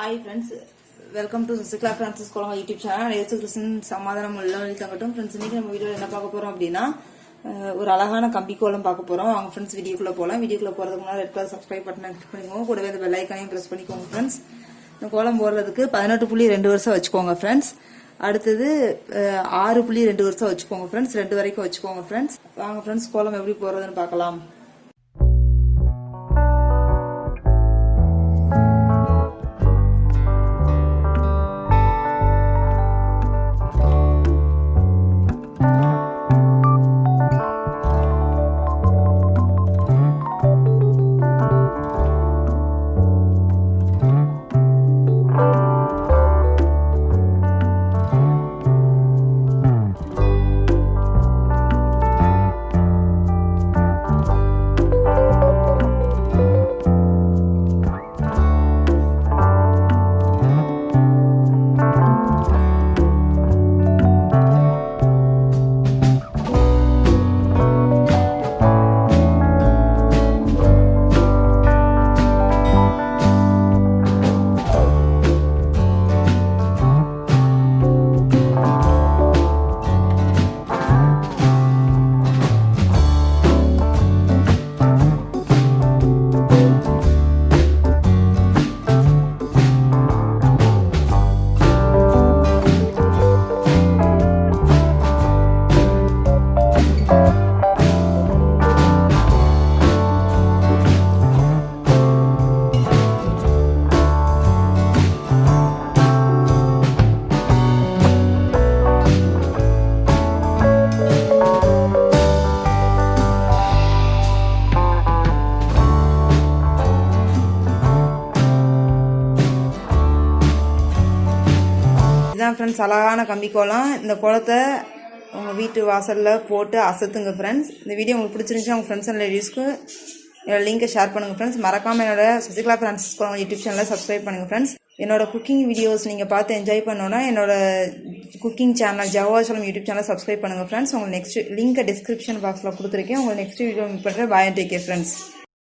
Hi friends, welcome to Sisikla Francis Kolam YouTube channel. Yesu Kristin சமாதானம் உள்ளவழி தங்கட்டும். Friends இன்னைக்கு நம்ம வீடியோல என்ன பார்க்க போறோம் அப்படின்னா ஒரு அழகான கம்பி கோலம் பார்க்க போறோம். வாங்க ஃப்ரெண்ட்ஸ் வீடியோக்குள்ள போலாம். வீடியோக்குள்ள போறதுக்கு முன்னாடி ரெட் கலர் சப்ஸ்கிரைப் பட்டனை கிளிக் பண்ணிக்கோங்க. கூடவே அந்த பெல் ஐகானையும் பிரஸ் பண்ணிக்கோங்க ஃப்ரெண்ட்ஸ். இந்த கோலம் போடுறதுக்கு 18.2 வருஷம் வச்சுக்கோங்க ஃப்ரெண்ட்ஸ். அடுத்தது 6.2 வருஷம் வச்சுக்கோங்க ஃப்ரெண்ட்ஸ். 2 வரைக்கும் வச்சுக்கோங்க ஃப்ரெண்ட்ஸ். வாங்க ஃப்ரெண்ட்ஸ் கோலம் எப்படி போடுறதுன்னு பார்க்கலாம். ஃப்ரெண்ட்ஸ் அழகான கம்பி கோலம். இந்த கோலத்தை உங்கள் வீட்டு வாசலில் போட்டு அசத்துங்க ஃப்ரெண்ட்ஸ். இந்த வீடியோ உங்களுக்கு பிடிச்சிருந்துச்சு உங்கள் ஃப்ரெண்ட்ஸ் அண்ட் லேடிஸ்க்கு என்னோட லிங்கை ஷேர் பண்ணுங்கள் ஃப்ரெண்ட்ஸ். மறக்காமல் என்னோட சசிகலா ஃப்ரான்சிஸ் கோலம் யூடியூப் சேனலை சப்ஸ்கிரைப் பண்ணுங்கள் ஃப்ரெண்ட்ஸ். என்னோட குக்கிங் வீடியோஸ் நீங்கள் பார்த்து என்ஜாய் பண்ணோன்னா என்னோட குக்கிங் சேனல் ஜவாசலம் யூடியூப் சேனல் சப்ஸ்கிரைப் பண்ணுங்கள் ஃப்ரெண்ட்ஸ். உங்களுக்கு நெக்ஸ்ட் லிங்கை டிஸ்கிரிப்ஷன் பாக்ஸில் கொடுத்துருக்கேன். உங்களுக்கு நெக்ஸ்ட் வீடியோ மீட் பண்ணுறேன். Bye, take care friends.